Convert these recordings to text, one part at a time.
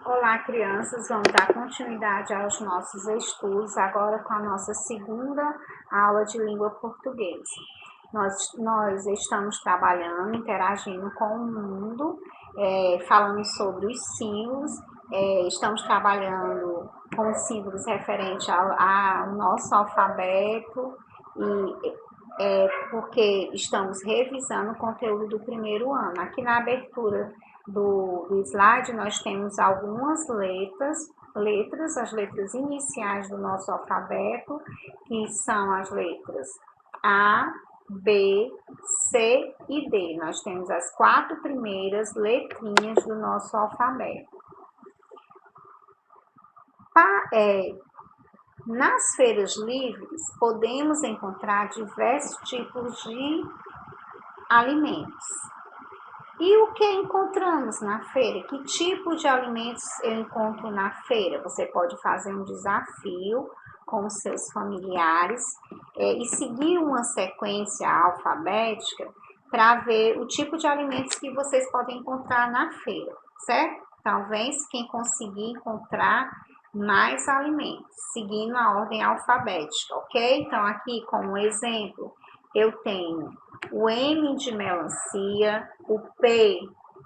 Olá, crianças! Vamos dar continuidade aos nossos estudos, agora com a nossa segunda aula de língua portuguesa. Nós estamos trabalhando, interagindo com o mundo, falando sobre os símbolos, estamos trabalhando com símbolos referentes ao nosso alfabeto porque estamos revisando o conteúdo do primeiro ano. Aqui na abertura do slide nós temos algumas as letras iniciais do nosso alfabeto, que são as letras A, B, C e D. Nós temos as 4 primeiras letrinhas do nosso alfabeto. Nas feiras livres, podemos encontrar diversos tipos de alimentos. E o que encontramos na feira? Que tipo de alimentos eu encontro na feira? Você pode fazer um desafio com os seus familiares e seguir uma sequência alfabética para ver o tipo de alimentos que vocês podem encontrar na feira, certo? Talvez quem conseguir encontrar mais alimentos, seguindo a ordem alfabética, ok? Então, aqui como exemplo, eu tenho o M de melancia, o P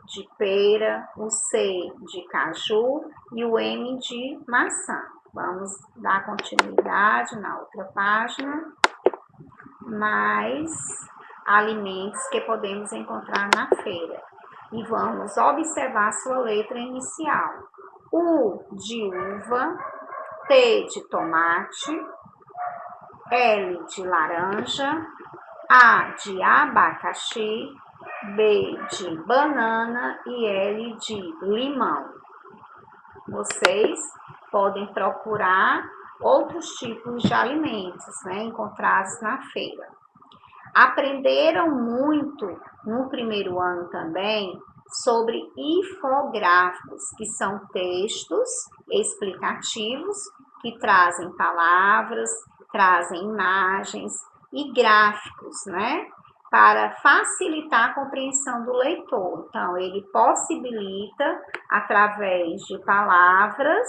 de pera, o C de caju e o M de maçã. Vamos dar continuidade na outra página. Mais alimentos que podemos encontrar na feira. E vamos observar sua letra inicial. U de uva, T de tomate, L de laranja, A de abacaxi, B de banana e L de limão. Vocês podem procurar outros tipos de alimentos, encontrados na feira. Aprenderam muito no primeiro ano também sobre infográficos, que são textos explicativos que trazem palavras, trazem imagens e gráficos, para facilitar a compreensão do leitor. Então, ele possibilita, através de palavras,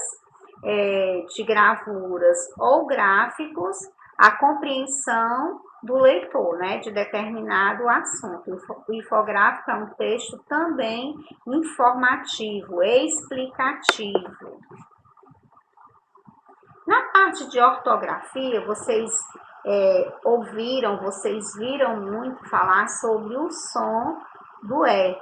de gravuras ou gráficos, a compreensão do leitor, de determinado assunto. O infográfico é um texto também informativo, explicativo. Na parte de ortografia, vocês vocês viram muito falar sobre o som do R,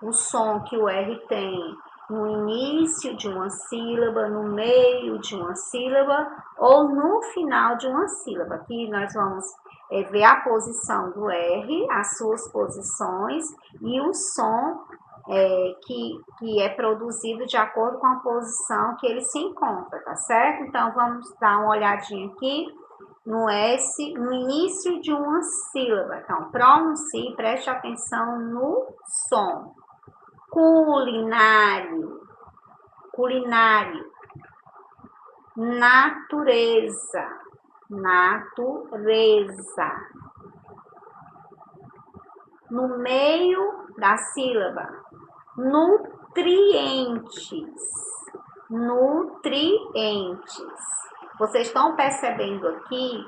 O som que o R tem no início de uma sílaba, no meio de uma sílaba ou no final de uma sílaba. Aqui nós vamos ver a posição do R, as suas posições e o som que é produzido de acordo com a posição que ele se encontra, tá certo? Então, vamos dar uma olhadinha aqui no S, no início de uma sílaba. Então, pronuncie, preste atenção no som. Culinário, culinário. Natureza, natureza. No meio da sílaba, nutrientes, nutrientes. Vocês estão percebendo aqui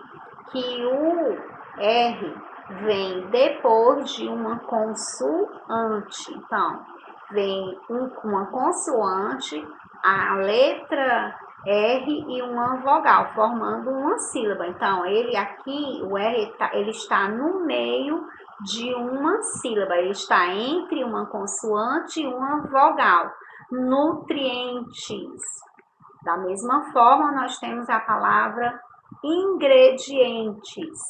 que o R vem depois de uma consoante. Então, vem uma consoante, a letra R e uma vogal, formando uma sílaba. Então, ele aqui, o R, ele está no meio de uma sílaba, ele está entre uma consoante e uma vogal. Nutrientes. Da mesma forma, nós temos a palavra ingredientes,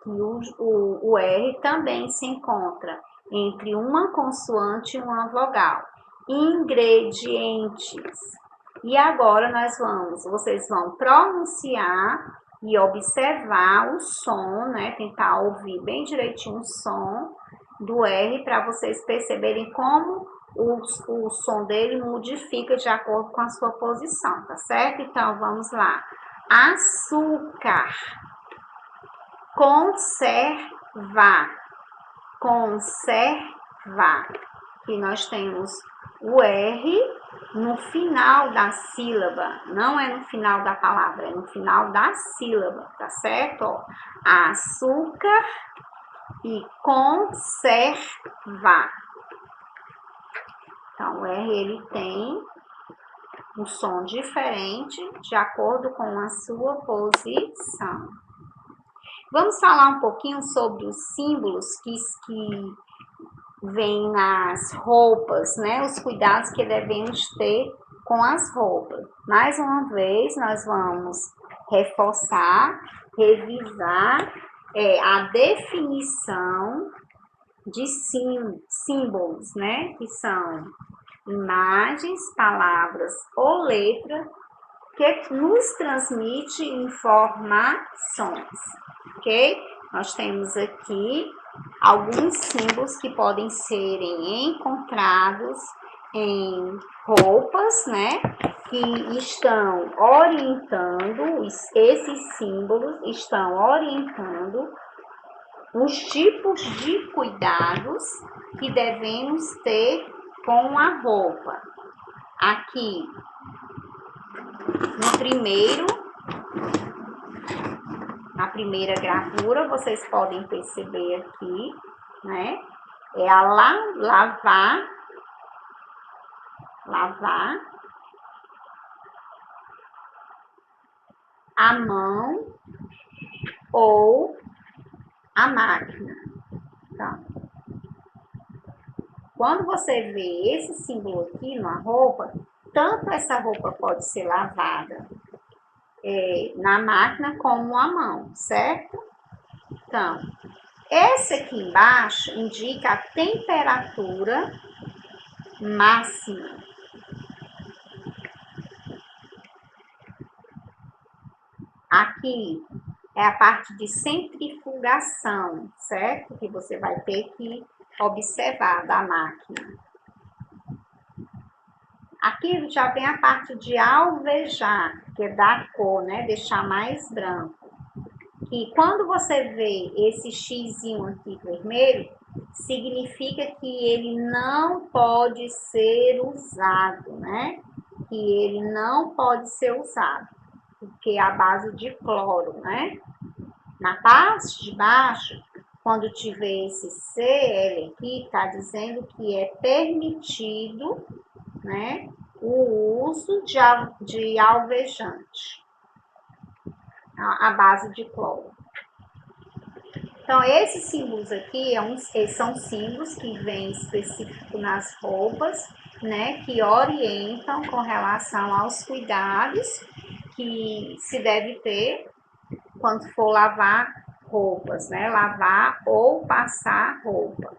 que o R também se encontra entre uma consoante e uma vogal. Ingredientes. E agora vocês vão pronunciar e observar o som, tentar ouvir bem direitinho o som do R para vocês perceberem como o som dele modifica de acordo com a sua posição, tá certo? Então, vamos lá. Açúcar. Conservar. Conservar. Aqui nós temos o R no final da sílaba, não é no final da palavra, é no final da sílaba, tá certo? Ó, açúcar e conservar. Então, o R, ele tem um som diferente de acordo com a sua posição. Vamos falar um pouquinho sobre os símbolos que vêm nas roupas, né? Os cuidados que devemos ter com as roupas. Mais uma vez, nós vamos reforçar, revisar a definição de símbolos, né? Que são imagens, palavras ou letra que nos transmite informações, ok? Nós temos aqui alguns símbolos que podem serem encontrados em roupas, né? Que estão orientando, esses símbolos estão orientando os tipos de cuidados que devemos ter com a roupa. Aqui, na primeira gravura, vocês podem perceber aqui, né? É a lavar a mão ou a máquina. Então, quando você vê esse símbolo aqui na roupa, tanto essa roupa pode ser lavada na máquina como a mão, certo? Então, esse aqui embaixo indica a temperatura máxima. Aqui é a parte de centrifugação, certo? Que você vai ter que observar da máquina. Aqui já vem a parte de alvejar, que é dar cor, né? Deixar mais branco. E quando você vê esse xizinho aqui vermelho, significa que ele não pode ser usado, né? Que ele não pode ser usado, porque é a base de cloro, né? Na parte de baixo, quando tiver esse CL aqui, tá dizendo que é permitido, né, o uso de alvejante, a base de cloro. Então, esses símbolos aqui são símbolos que vêm específico nas roupas, né, que orientam com relação aos cuidados que se deve ter quando for lavar roupas, né, lavar ou passar roupa.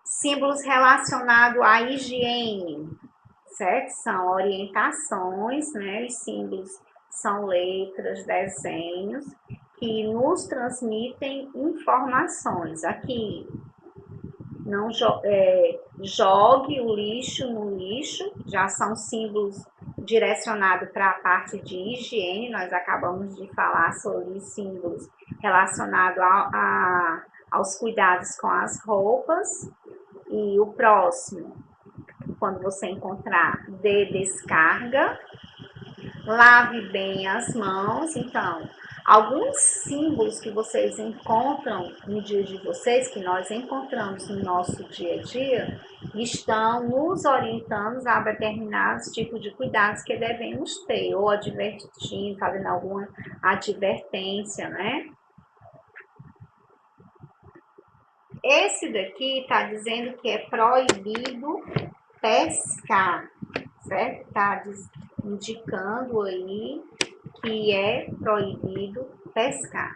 Símbolos relacionados à higiene, certo? São orientações, né? Os símbolos são letras, desenhos que nos transmitem informações. Aqui, não jogue o lixo no lixo, já são símbolos direcionados para a parte de higiene. Nós acabamos de falar sobre símbolos relacionados aos cuidados com as roupas. E o próximo, quando você encontrar, dê descarga, lave bem as mãos. Então, alguns símbolos que vocês encontram no dia de vocês, que nós encontramos no nosso dia a dia, estão nos orientando a determinados tipos de cuidados que devemos ter, ou advertindo, fazendo alguma advertência, né? Esse daqui está dizendo que é proibido pescar, certo? Está indicando aí que é proibido pescar.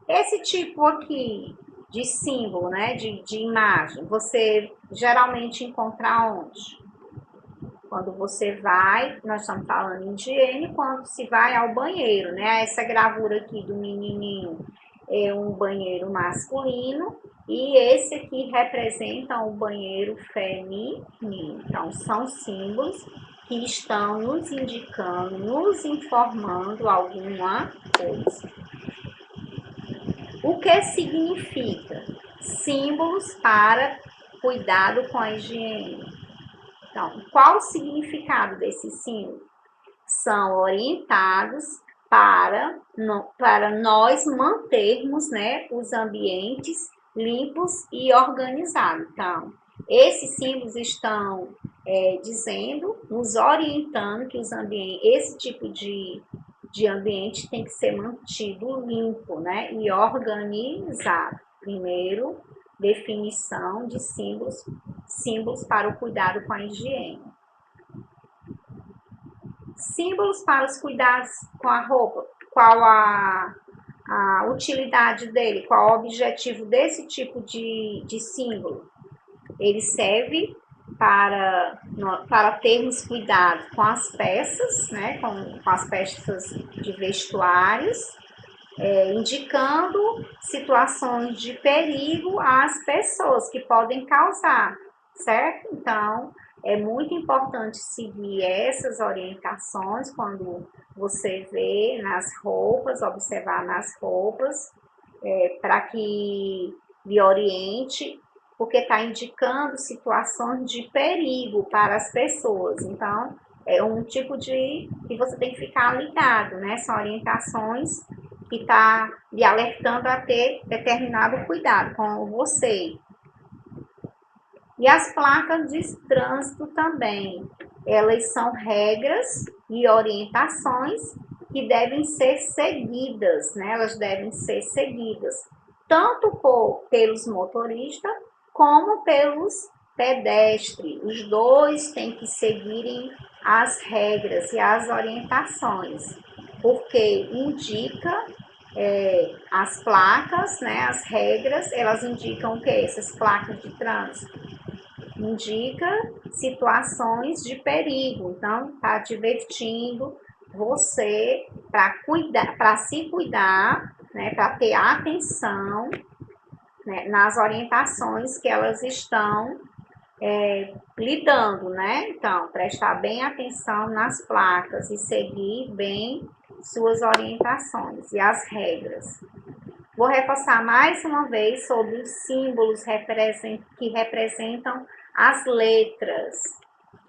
Esse tipo aqui de símbolo, né, de imagem, você geralmente encontra onde? Quando você vai, nós estamos falando em higiene, quando se vai ao banheiro, né? Essa gravura aqui do menininho é um banheiro masculino e esse aqui representa um banheiro feminino. Então, são símbolos que estão nos indicando, nos informando alguma coisa. O que significa? Símbolos para cuidado com a higiene. Então, qual o significado desse símbolo? São orientados para nós mantermos, né, os ambientes limpos e organizados. Então, esses símbolos estão dizendo, nos orientando que esse tipo de ambiente tem que ser mantido limpo, né, e organizado. Primeiro, definição de símbolos para o cuidado com a higiene. Símbolos para os cuidados com a roupa. Qual a utilidade dele? Qual o objetivo desse tipo de símbolo? Ele serve para termos cuidado com as peças, né, com as peças de vestuários, indicando situações de perigo às pessoas que podem causar, certo? Então, é muito importante seguir essas orientações quando você vê nas roupas, observar nas roupas, para que lhe oriente, porque está indicando situações de perigo para as pessoas. Então, é um tipo de que você tem que ficar ligado, né? São orientações que está lhe alertando a ter determinado cuidado com você. E as placas de trânsito também, elas são regras e orientações que devem ser seguidas, né? Elas devem ser seguidas tanto pelos motoristas como pelos pedestres. Os dois têm que seguirem as regras e as orientações, porque indica as placas, né, as regras, elas indicam o que? Essas placas de trânsito indica situações de perigo. Então, está advertindo você para se cuidar, né, para ter atenção, né, nas orientações que elas estão lhe dando, né? Então, prestar bem atenção nas placas e seguir bem suas orientações e as regras. Vou reforçar mais uma vez sobre os símbolos que representam as letras,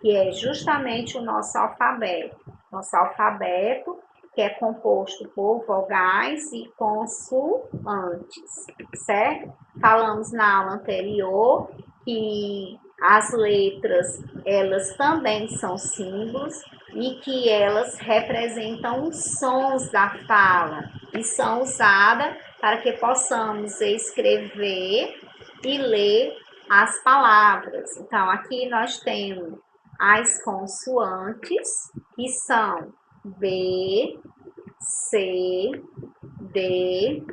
que é justamente o nosso alfabeto. Nosso alfabeto, que é composto por vogais e consoantes, certo? Falamos na aula anterior que as letras, elas também são símbolos e que elas representam os sons da fala e são usadas para que possamos escrever e ler as palavras. Então, aqui nós temos as consoantes, que são B, C, D,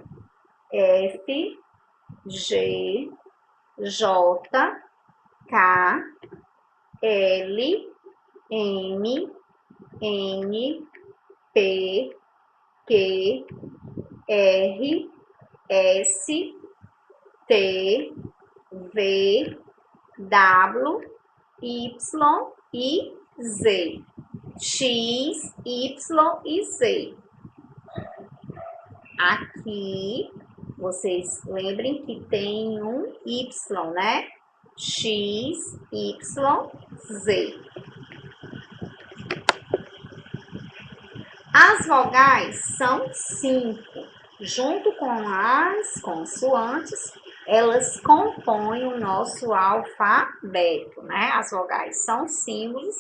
F, G, J, K, L, M, N, P, Q, R, S, T, V, W, Y e Z. X, Y e Z. Aqui, vocês lembrem que tem um Y, né? X, Y, Z. As vogais são 5. Junto com as consoantes, elas compõem o nosso alfabeto, né? As vogais são símbolos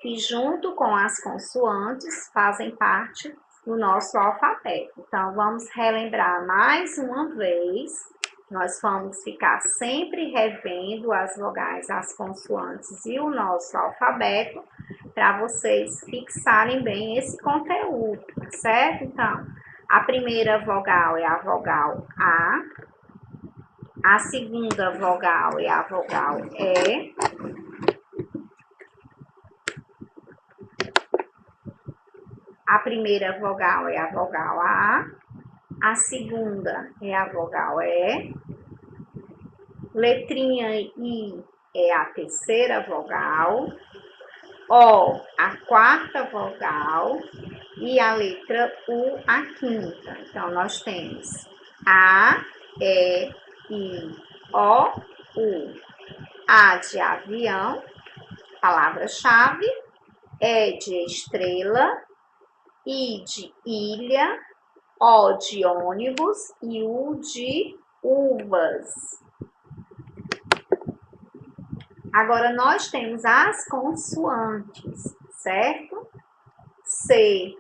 que, junto com as consoantes, fazem parte do nosso alfabeto. Então, vamos relembrar mais uma vez. Nós vamos ficar sempre revendo as vogais, as consoantes e o nosso alfabeto, para vocês fixarem bem esse conteúdo, tá certo? Então, a primeira vogal é a vogal A segunda vogal é a vogal E, a primeira vogal é a vogal A segunda é a vogal E, letrinha I é a terceira vogal, O a quarta vogal e a letra U a quinta. Então, nós temos A, E, I, O, U. A de avião, palavra-chave. E de estrela, I de ilha, O de ônibus e U de uvas. Agora, nós temos as consoantes, certo? C,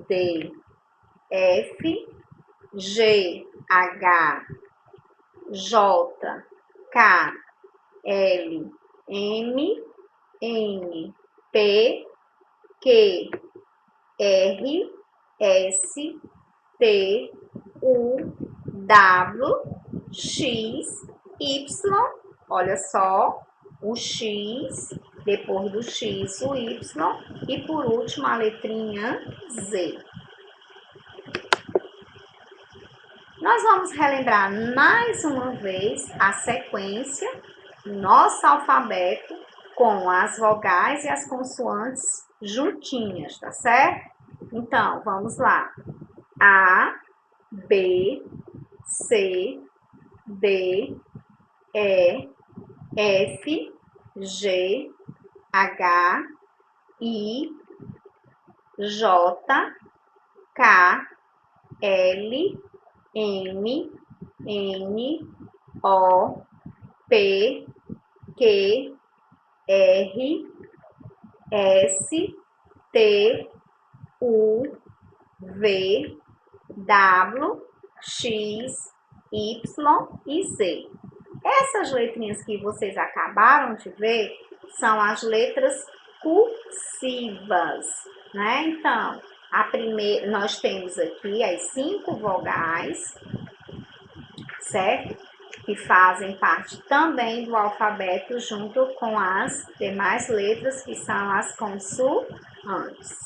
D, F, G, H, J, K, L, M, N, P, Q, R, S, T, U, W, X, Y. Olha só, o X, depois do X, o Y, e por último a letrinha Z. Nós vamos relembrar mais uma vez a sequência do nosso alfabeto com as vogais e as consoantes juntinhas, tá certo? Então, vamos lá. A, B, C, D, E, F, G, H, I, J, K, L, M, N, O, P, Q, R, S, T, U, V, W, X, Y e Z. Essas letrinhas que vocês acabaram de ver são as letras cursivas, né? Então, a primeira, nós temos aqui as 5 vogais, certo? Que fazem parte também do alfabeto junto com as demais letras que são as consoantes.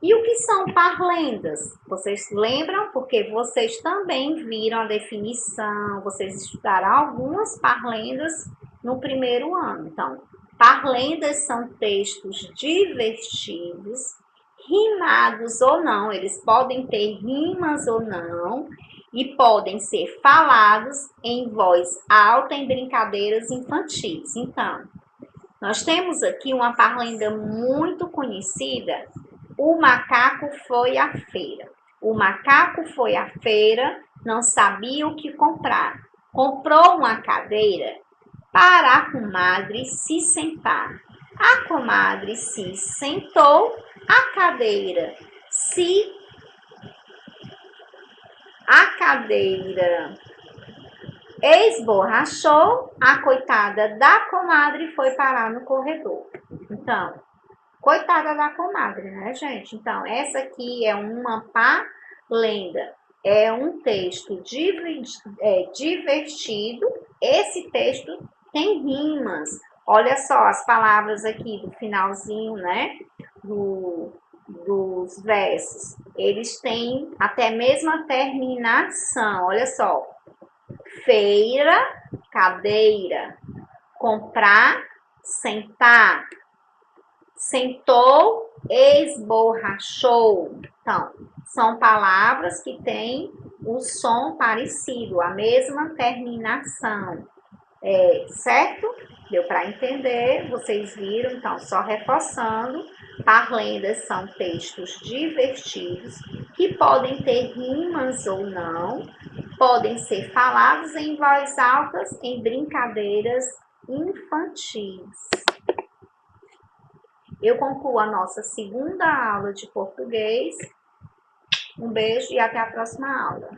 E o que são parlendas? Vocês lembram? Porque vocês também viram a definição, vocês estudaram algumas parlendas no primeiro ano. Então, parlendas são textos divertidos, rimados ou não, eles podem ter rimas ou não, e podem ser falados em voz alta em brincadeiras infantis. Então, nós temos aqui uma parlenda muito conhecida. O macaco foi à feira. O macaco foi à feira, não sabia o que comprar. Comprou uma cadeira para a comadre se sentar. A comadre se sentou, a cadeira esborrachou, a coitada da comadre foi parar no corredor. Então, coitada da comadre, né, gente? Então, essa aqui é uma parlenda. É um texto divertido. Esse texto tem rimas. Olha só as palavras aqui do finalzinho, né? Dos versos. Eles têm até mesmo a terminação. Olha só. Feira, cadeira. Comprar, sentar. Sentou, esborrachou. Então, são palavras que têm o som parecido, a mesma terminação. Certo? Deu para entender? Vocês viram? Então, só reforçando, parlendas são textos divertidos que podem ter rimas ou não, podem ser falados em voz alta em brincadeiras infantis. Eu concluo a nossa segunda aula de português. Um beijo e até a próxima aula.